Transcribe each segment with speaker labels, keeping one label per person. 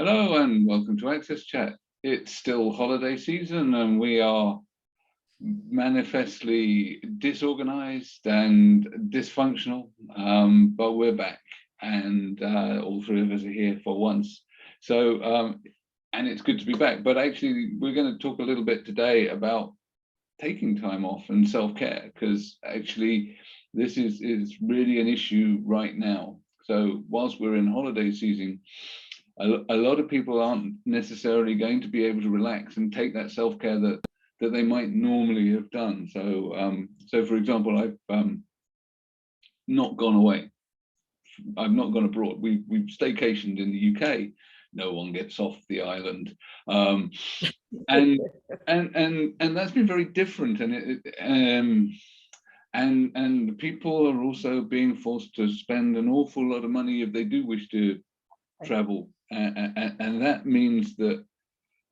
Speaker 1: Hello and welcome to AXSChat. It's still holiday season and we are manifestly disorganized and dysfunctional, but we're back and all three of us are here for once. So, and it's good to be back, but actually we're going to talk a little bit today about taking time off and self-care, because actually this is really an issue right now. So whilst we're in holiday season, a lot of people aren't necessarily going to be able to relax and take that self-care that they might normally have done. So, so for example, I've not gone away. I've not gone abroad. We've staycationed in the UK. No one gets off the island, and that's been very different. And people are also being forced to spend an awful lot of money if they do wish to travel. And that means that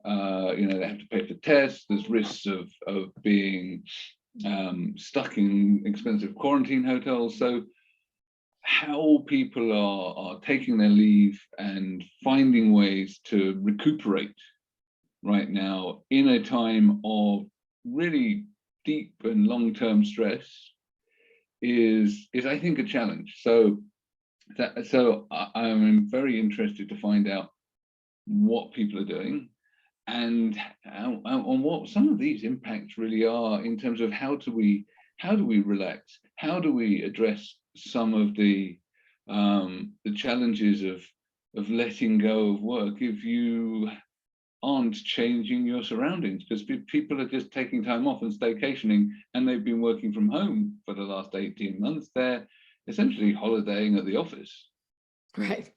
Speaker 1: they have to pay for tests. There's risks of being stuck in expensive quarantine hotels. So how people are taking their leave and finding ways to recuperate right now in a time of really deep and long-term stress is I think a challenge. So I'm very interested to find out what people are doing and on what some of these impacts really are in terms of how do we relax, how do we address some of the challenges of letting go of work if you aren't changing your surroundings, because people are just taking time off and staycationing and they've been working from home for the last 18 months. They're essentially holidaying at the office.
Speaker 2: Right.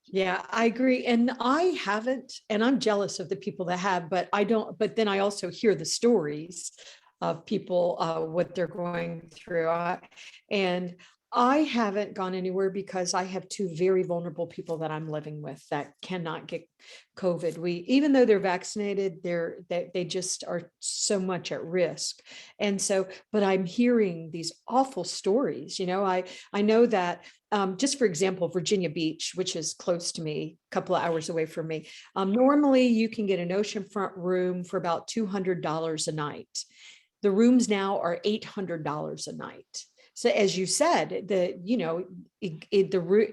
Speaker 2: Yeah, I agree. And I haven't, and I'm jealous of the people that have, but I don't, but then I also hear the stories of people, what they're going through. And I haven't gone anywhere because I have two very vulnerable people that I'm living with that cannot get COVID. Even though they're vaccinated, they just are so much at risk. And so, but I'm hearing these awful stories. You know, I know that just for example, Virginia Beach, which is close to me, a couple of hours away from me. Normally you can get an oceanfront room for about $200 a night. The rooms now are $800 a night. So as you said,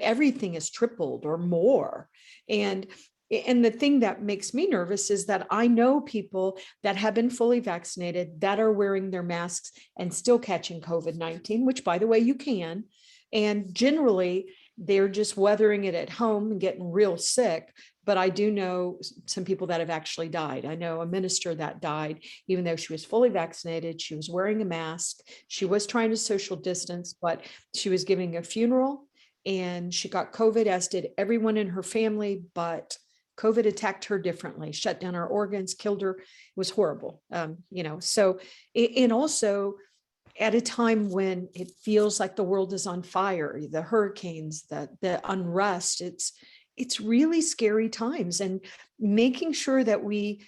Speaker 2: everything is tripled or more. And the thing that makes me nervous is that I know people that have been fully vaccinated that are wearing their masks and still catching COVID-19, which by the way, you can. And generally they're just weathering it at home and getting real sick. But I do know some people that have actually died. I know a minister that died, even though she was fully vaccinated, she was wearing a mask, she was trying to social distance, but she was giving a funeral and she got COVID, as did everyone in her family, but COVID attacked her differently, shut down her organs, killed her. It was horrible. So, and also at a time when it feels like the world is on fire, the hurricanes, the unrest, it's really scary times, and making sure that we're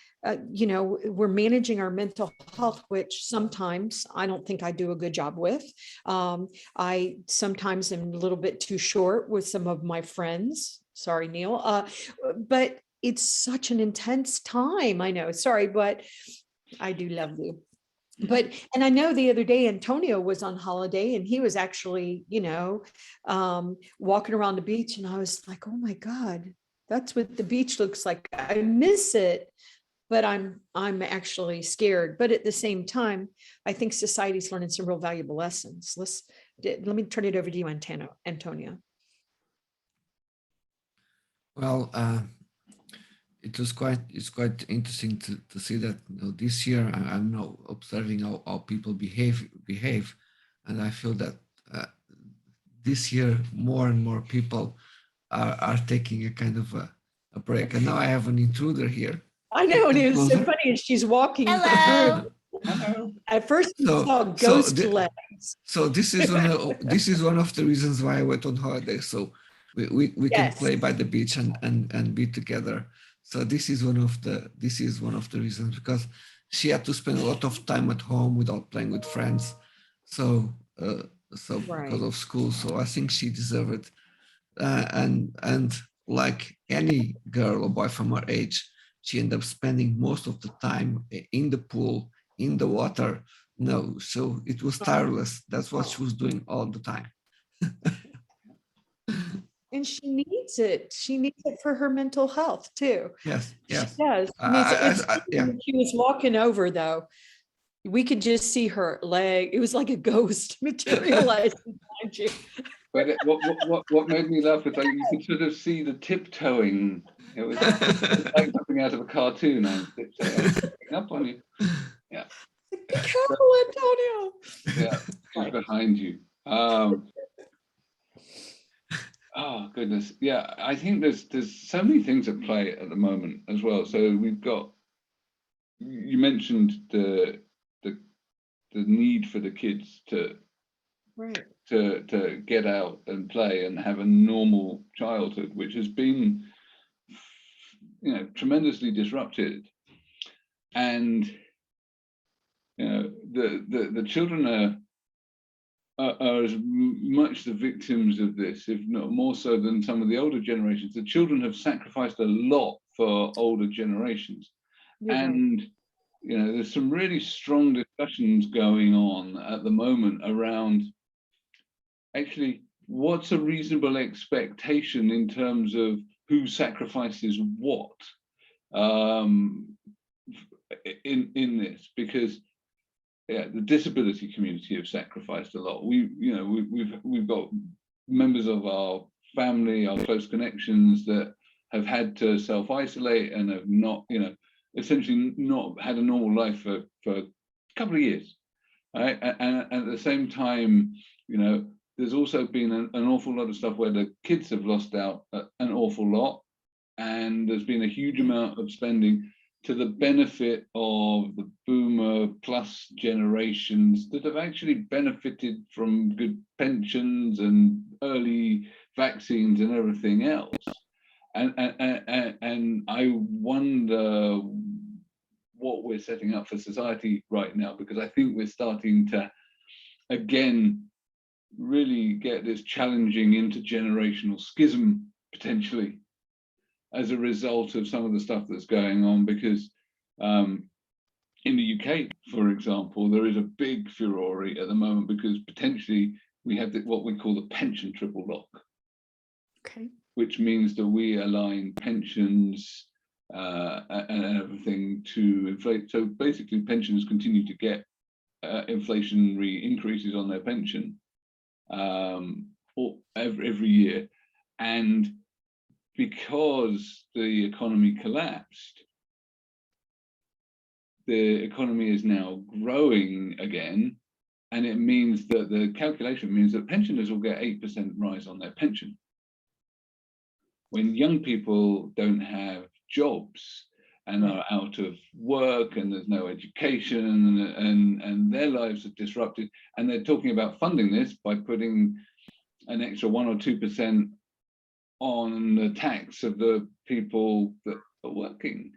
Speaker 2: managing our mental health, which sometimes I don't think I do a good job with. I sometimes am a little bit too short with some of my friends. Sorry, Neil. But it's such an intense time. I know. Sorry, but I do love you. And I know the other day Antonio was on holiday and he was actually, walking around the beach, and I was like, oh my God, that's what the beach looks like. I miss it, but I'm actually scared. But at the same time, I think society's learning some real valuable lessons. Let me turn it over to you, Antonio.
Speaker 3: Well, it's quite interesting to see that this year I'm now observing how people behave, and I feel that this year more and more people are taking a kind of a break. And now I have an intruder here.
Speaker 2: I know, and it was so funny, and she's walking.
Speaker 4: Hello.
Speaker 2: At first, we saw ghost legs.
Speaker 3: So this is one of the reasons why I went on holiday. So we can play by the beach and be together. So this is one of the reasons, because she had to spend a lot of time at home without playing with friends. So because of school. So I think she deserved it. And like any girl or boy from her age, she ended up spending most of the time in the pool, in the water. No, so it was tireless. That's what she was doing all the time.
Speaker 2: And she needs it. She needs it for her mental health too.
Speaker 3: Yes,
Speaker 2: She
Speaker 3: yes.
Speaker 2: does. She needs it. It's
Speaker 3: Yeah.
Speaker 2: when she was walking over though. We could just see her leg. It was like a ghost materializing behind you.
Speaker 1: But what made me laugh was like you could sort of see the tiptoeing. It was like something out of a cartoon. And tiptoeing up on you. Yeah.
Speaker 2: Be careful, Antonio.
Speaker 1: Yeah, she's behind you. Oh goodness, yeah. I think there's so many things at play at the moment as well. So we've got, you mentioned the need for the kids to
Speaker 2: Right.
Speaker 1: to get out and play and have a normal childhood, which has been, you know, tremendously disrupted. And you know, the children are as much the victims of this, if not more so than some of the older generations. The children have sacrificed a lot for older generations.
Speaker 2: You're right.
Speaker 1: And you know, there's some really strong discussions going on at the moment around actually what's a reasonable expectation in terms of who sacrifices what in this, because yeah, the disability community have sacrificed a lot. We've got members of our family, our close connections that have had to self-isolate and have not, you know, essentially not had a normal life for a couple of years, right? And at the same time, you know, there's also been an awful lot of stuff where the kids have lost out an awful lot, and there's been a huge amount of spending to the benefit of the boomer plus generations that have actually benefited from good pensions and early vaccines and everything else. And I wonder what we're setting up for society right now, because I think we're starting to, again, really get this challenging intergenerational schism potentially as a result of some of the stuff that's going on. Because in the UK, for example, there is a big furore at the moment because potentially we have what we call the pension triple lock.
Speaker 2: Okay.
Speaker 1: Which means that we align pensions and everything to inflate. So basically pensioners continue to get inflationary increases on their pension every year. And because the economy collapsed, the economy is now growing again. And it means that the calculation means that pensioners will get 8% rise on their pension. When young people don't have jobs and are out of work and there's no education and their lives are disrupted, and they're talking about funding this by putting an extra 1 or 2% on the tax of the people that are working.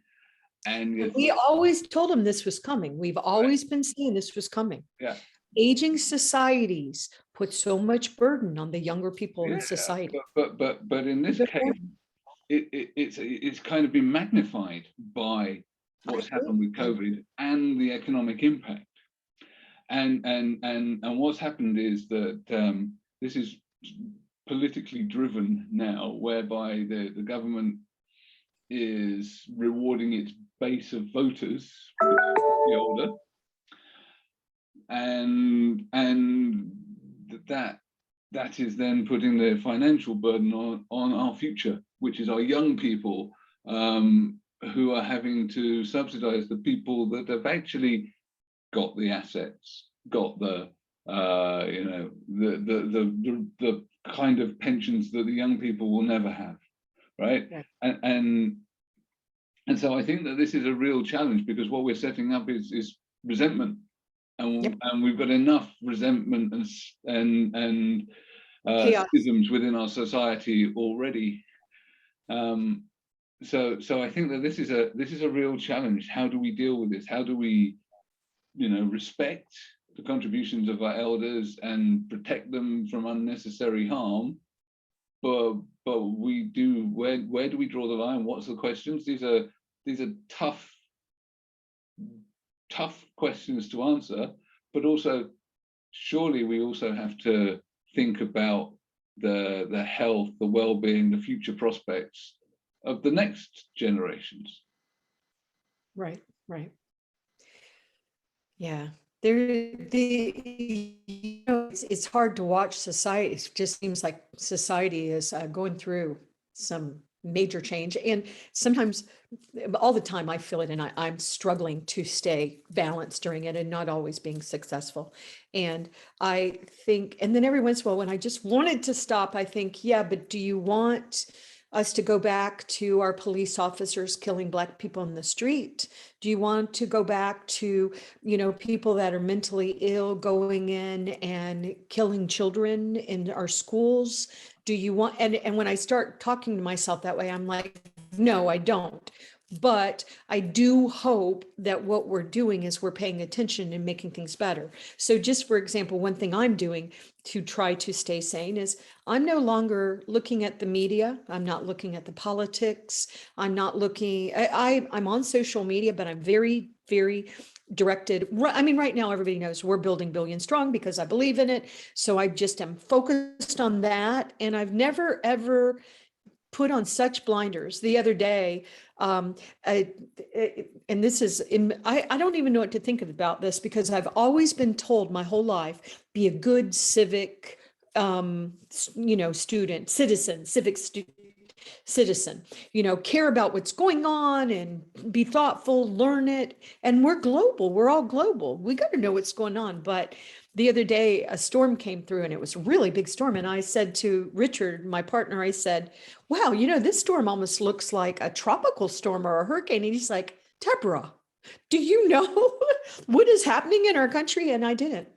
Speaker 1: And
Speaker 2: we always told them this was coming. We've always been saying this was coming.
Speaker 1: Yeah.
Speaker 2: Aging societies put so much burden on the younger people in society.
Speaker 1: But in this case, it's kind of been magnified by what's happened with COVID and the economic impact. And what's happened is that this is politically driven now, whereby the government is rewarding its base of voters, the older, and that is then putting the financial burden on our future, which is our young people, who are having to subsidize the people that have actually got the assets, got the the kind of pensions that the young people will never have, right? Yeah. And so I think that this is a real challenge, because what we're setting up is resentment. And we've got enough resentment and schisms within our society already. So I think that this is a real challenge. How do we deal with this? How do we, respect the contributions of our elders and protect them from unnecessary harm, but we do, where do we draw the line? What's the questions? These are tough questions to answer, but also surely we also have to think about the health, the well-being, the future prospects of the next generations.
Speaker 2: Right, right. Yeah, it's hard to watch society. It just seems like society is going through some major change, and sometimes, all the time, I feel it, and I'm struggling to stay balanced during it and not always being successful. And I think, and then every once in a while, when I just wanted to stop, I think, yeah, but do you want us to go back to our police officers killing Black people in the street? Do you want to go back to, people that are mentally ill going in and killing children in our schools? Do you want, and when I start talking to myself that way, I'm like, no, I don't. But I do hope that what we're doing is we're paying attention and making things better. So just for example, one thing I'm doing to try to stay sane is I'm no longer looking at the media. I'm not looking at the politics. I'm not looking, I'm on social media, but I'm very, very directed. I mean, right now, everybody knows we're building Billion Strong because I believe in it. So I just am focused on that. And I've never, ever put on such blinders. The other day, and this is, I don't even know what to think about this, because I've always been told my whole life, be a good civic, student, citizen, citizen, care about what's going on and be thoughtful, learn it. And we're global. We're all global. We got to know what's going on. But the other day, a storm came through, and it was a really big storm. And I said to Richard, my partner, I said, wow, this storm almost looks like a tropical storm or a hurricane. And he's like, Debra, do you know what is happening in our country? And I didn't.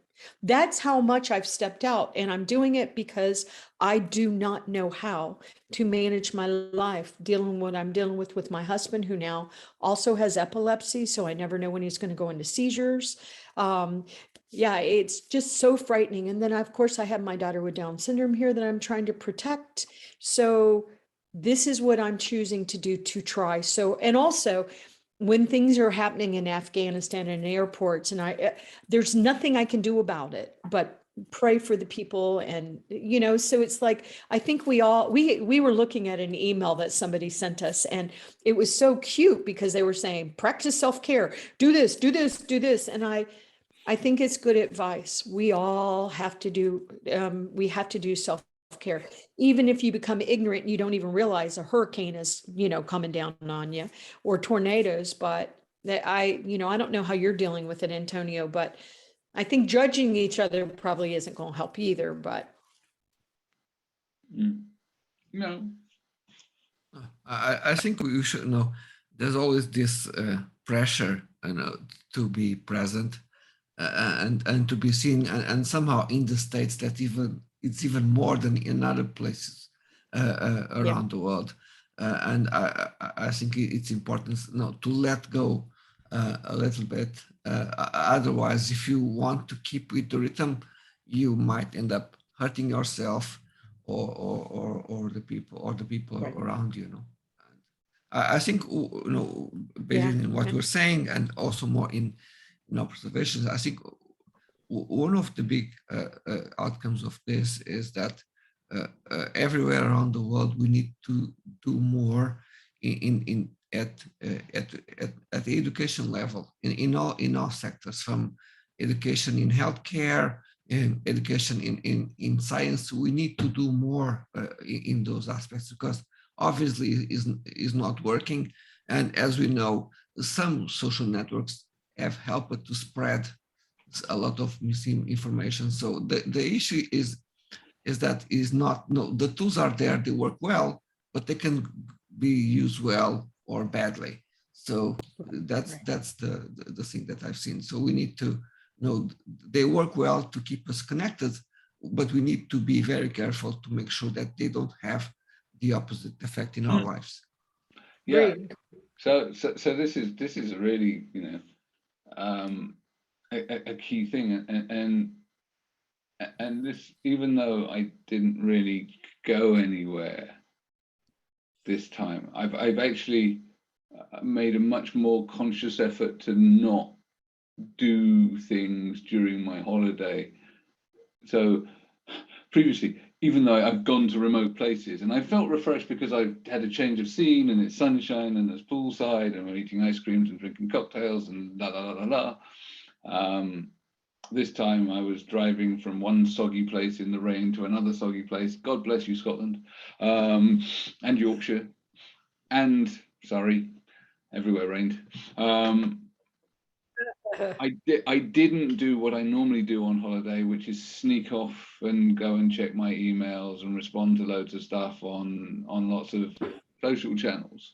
Speaker 2: That's how much I've stepped out, and I'm doing it because I do not know how to manage my life, dealing what I'm dealing with my husband, who now also has epilepsy. So I never know when he's going to go into seizures. Yeah, it's just so frightening. And then of course I have my daughter with Down syndrome here that I'm trying to protect. So this is what I'm choosing to do, to try. So, and also, when things are happening in Afghanistan and airports, and there's nothing I can do about it, but pray for the people. And, so it's like, I think we were looking at an email that somebody sent us, and it was so cute because they were saying, practice self-care, do this, do this, do this. And I think it's good advice. We all have to do, self-care. Even if you become ignorant, you don't even realize a hurricane is, coming down on you, or tornadoes. But I don't know how you're dealing with it, Antonio, but I think judging each other probably isn't going to help either, but.
Speaker 1: No.
Speaker 3: I think we should know there's always this pressure, to be present and to be seen, and somehow in the States that it's even more than in other places around the world. And I think it's important to let go a little bit. Otherwise, if you want to keep with the rhythm, you might end up hurting yourself or the people
Speaker 2: Right.
Speaker 3: around you. I think based on what you're saying, and also more in observations, I think one of the big outcomes of this is that everywhere around the world we need to do more at the education level in all sectors, from education in healthcare and education in science. We need to do more in those aspects, because obviously is not working. And as we know, some social networks have helped to spread a lot of misinformation. So the issue is that the tools are there, they work well, but they can be used well or badly. So that's the thing that I've seen. So we need to they work well to keep us connected, but we need to be very careful to make sure that they don't have the opposite effect in our lives.
Speaker 1: Yeah. So this is really a key thing, and and this, even though I didn't really go anywhere this time, I've actually made a much more conscious effort to not do things during my holiday. So previously, even though I've gone to remote places and I felt refreshed because I've had a change of scene and it's sunshine and there's poolside and we're eating ice creams and drinking cocktails and la la la la la. This time I was driving from one soggy place in the rain to another soggy place. God bless you, Scotland, and Yorkshire, and Surrey. Everywhere rained. I didn't do what I normally do on holiday, which is sneak off and go and check my emails and respond to loads of stuff on lots of social channels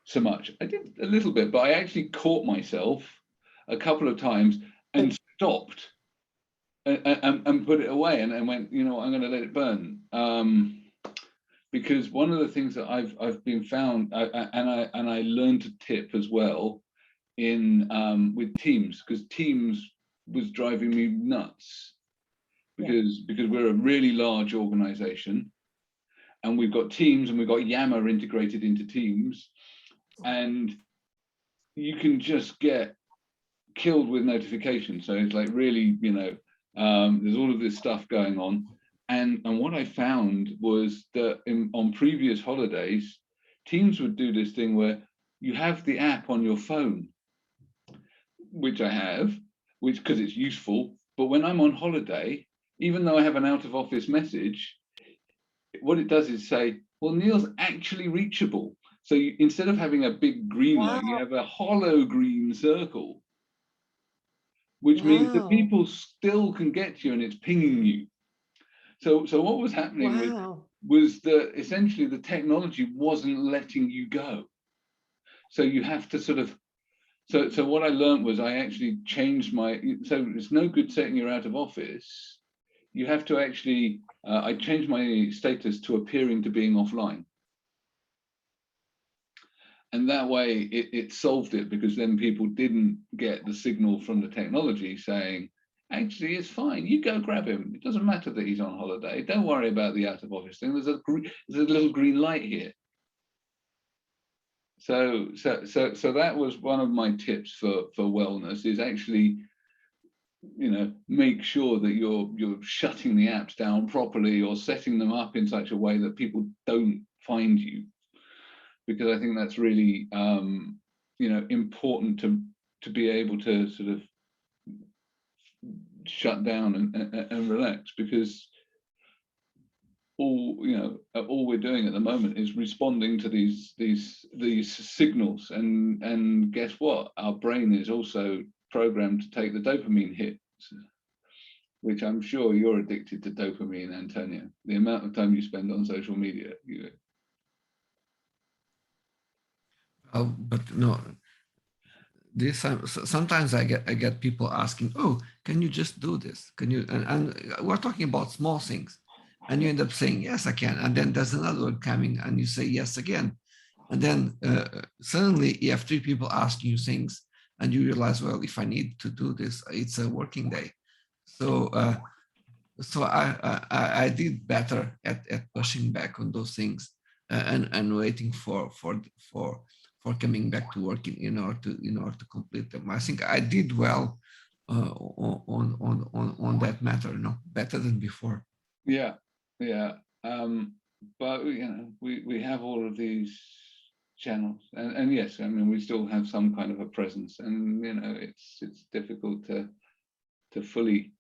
Speaker 1: so much. I did a little bit, but I actually caught myself a couple of times and stopped and put it away and went, you know, I'm going to let it burn. Because one of the things that I've been found, and I learned to tip as well in with Teams, because Teams was driving me nuts because we're a really large organization and we've got Teams and we've got Yammer integrated into Teams, and you can just get killed with notifications. So it's like really, you know, there's all of this stuff going on. And what I found was that on previous holidays, Teams would do this thing where you have the app on your phone, which I have, which because it's useful. But when I'm on holiday, even though I have an out of office message, what it does is say, well, Neil's actually reachable. So instead of having a big green light, you have a hollow green circle, which means that people still can get you and it's pinging you. So what was happening was that essentially the technology wasn't letting you go. So you have to sort of, so what I learned was I actually changed my, so it's no good setting your out of office. You have to actually, I changed my status to appearing to being offline. And that way it solved it, because then people didn't get the signal from the technology saying, actually, it's fine. You go grab him. It doesn't matter that he's on holiday. Don't worry about the out of office thing. There's a little green light here. So that was one of my tips for wellness, is actually, you know, make sure that you're shutting the apps down properly or setting them up in such a way that people don't find you, because I think that's really you know, important to be able to sort of shut down and relax, because all we're doing at the moment is responding to these signals, and guess what, our brain is also programmed to take the dopamine hits, which I'm sure you're addicted to dopamine, Antonio. The amount of time you spend on social media.
Speaker 3: But no, this sometimes I get people asking, oh, can you just do this? Can you? And we're talking about small things, and you end up saying yes, I can, and then there's another one coming, and you say yes again, and then suddenly you have 3 people asking you things, and you realize, well, if I need to do this, it's a working day. So so I did better at pushing back on those things and waiting for coming back to work in order to complete them. I think I did well on that matter, better than before.
Speaker 1: Yeah. But you know, we have all of these channels, and yes, I mean, we still have some kind of a presence, and you know, it's difficult to fully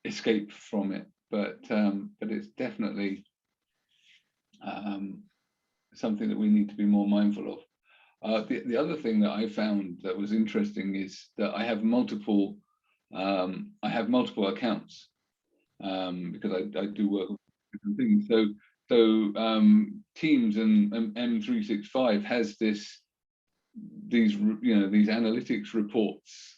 Speaker 1: escape from it, but it's definitely something that we need to be more mindful of. The other thing that I found that was interesting is that I have multiple accounts, because I do work with different things. So Teams and M365 has these analytics reports,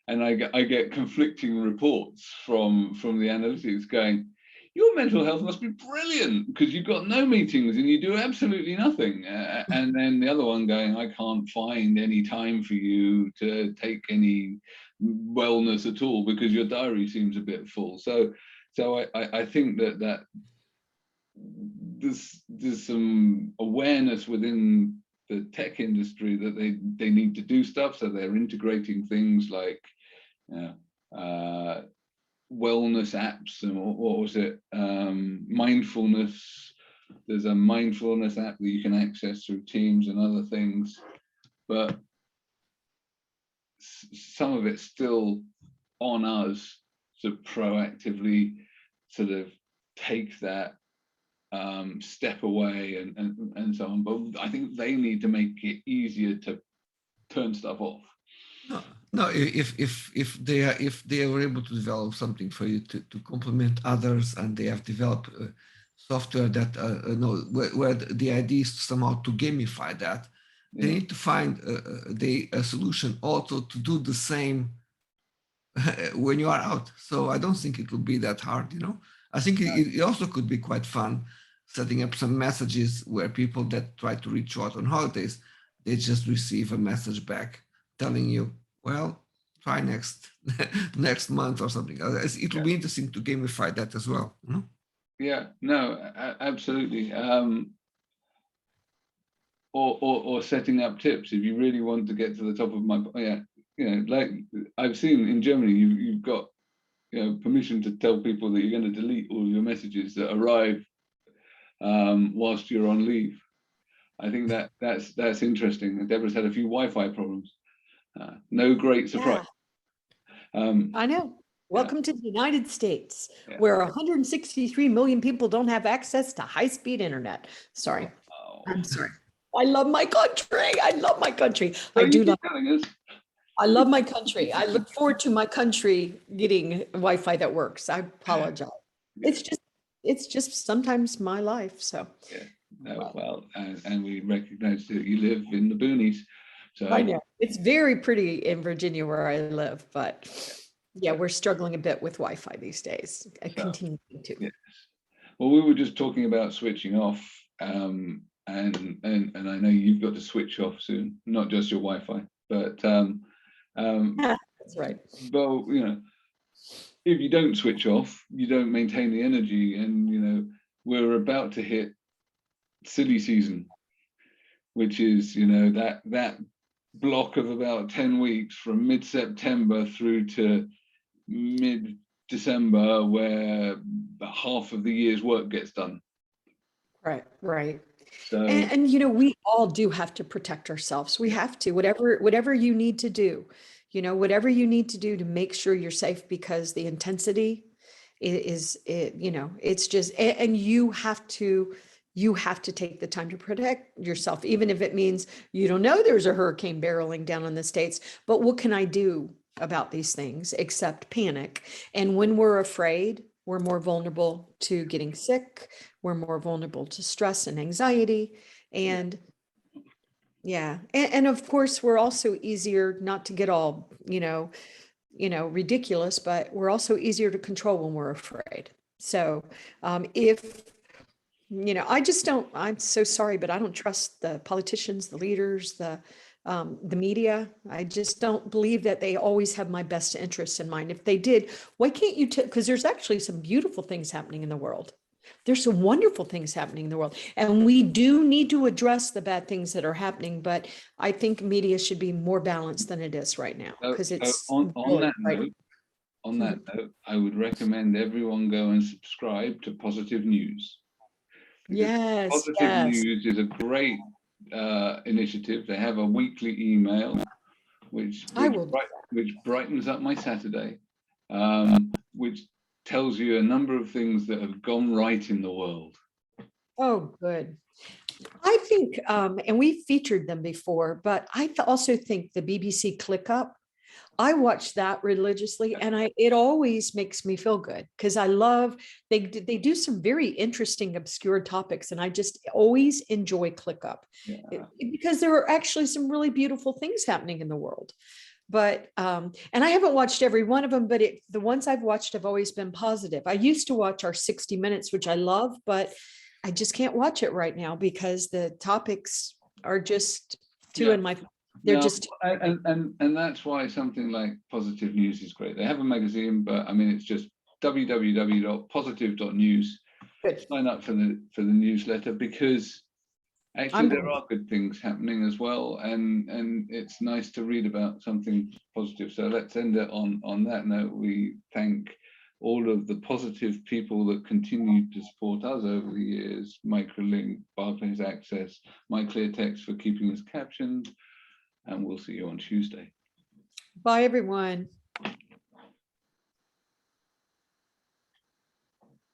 Speaker 1: and I get conflicting reports from the analytics going, your mental health must be brilliant because you've got no meetings and you do absolutely nothing. And then the other one going, I can't find any time for you to take any wellness at all because your diary seems a bit full. So I think that there's some awareness within the tech industry that they need to do stuff. So they're integrating things like wellness apps, and what was it? Mindfulness. There's a mindfulness app that you can access through Teams and other things, but some of it's still on us to proactively sort of take that step away and so on. But I think they need to make it easier to turn stuff off.
Speaker 3: No, if they were able to develop something for you to complement others, and they have developed software that where the idea is somehow to gamify that, they need to find a solution also to do the same when you are out. So I don't think it will be that hard, I think it also could be quite fun setting up some messages where people that try to reach out on holidays, they just receive a message back telling you, well, try next month or something. It will be interesting to gamify that as well.
Speaker 1: Yeah, no, absolutely. Or setting up tips if you really want to get to the top of my, like I've seen in Germany, you've got permission to tell people that you're going to delete all your messages that arrive whilst you're on leave. I think that's interesting. Deborah's had a few Wi-Fi problems. No great surprise.
Speaker 2: I know. Welcome to the United States, where 163 million people don't have access to high-speed internet. Sorry. I'm sorry. I love my country. I love my country. I do not. I love my country. I look forward to my country getting Wi-Fi that works. I apologize. It's just sometimes my life. So
Speaker 1: well, and we recognize that you live in the boonies. So
Speaker 2: I know it's very pretty in Virginia where I live, but we're struggling a bit with Wi-Fi these days. I continue to.
Speaker 1: Yes. Well, we were just talking about switching off, and I know you've got to switch off soon, not just your Wi-Fi, but
Speaker 2: that's right.
Speaker 1: But if you don't switch off, you don't maintain the energy, and we're about to hit silly season, which is that block of about 10 weeks from mid-September through to mid-December, where half of the year's work gets done.
Speaker 2: Right.
Speaker 1: So,
Speaker 2: and we all do have to protect ourselves. We have to, whatever you need to do, whatever you need to do to make sure you're safe, because the intensity it's just, and you have to take the time to protect yourself, even if it means you don't know there's a hurricane barreling down on the States. But what can I do about these things except panic? And when we're afraid, we're more vulnerable to getting sick. We're more vulnerable to stress and anxiety. And and of course, we're also easier, not to get all, ridiculous, but we're also easier to control when we're afraid. So if I just don't, I'm so sorry, but I don't trust the politicians, the leaders, the media. I just don't believe that they always have my best interests in mind. If they did, why can't you because there's actually some beautiful things happening in the world. There's some wonderful things happening in the world, and we do need to address the bad things that are happening. But I think media should be more balanced than it is right now, because it's
Speaker 1: on that note, I would recommend everyone go and subscribe to Positive News.
Speaker 2: Yes,
Speaker 1: Positive News is a great initiative. They have a weekly email, which brightens up my Saturday, which tells you a number of things that have gone right in the world.
Speaker 2: Oh, good. I think, and we featured them before, but I also think the BBC ClickUp, I watch that religiously, and it always makes me feel good, because I love, they do some very interesting, obscure topics, and I just always enjoy ClickUp because there are actually some really beautiful things happening in the world. But, and I haven't watched every one of them, but the ones I've watched have always been positive. I used to watch our 60 Minutes, which I love, but I just can't watch it right now because the topics are just too in my They're
Speaker 1: No,
Speaker 2: just,
Speaker 1: and that's why something like Positive News is great. They have a magazine, but I mean, it's just www.positive.news.
Speaker 2: good.
Speaker 1: Sign up for the newsletter, because actually there
Speaker 2: going
Speaker 1: are good things happening as well, and it's nice to read about something positive. So let's end it on that note. We thank all of the positive people that continue to support us over the years: Microlink, Barclays Access, MyClearText for keeping us captioned, and we'll see you on Tuesday.
Speaker 2: Bye, everyone.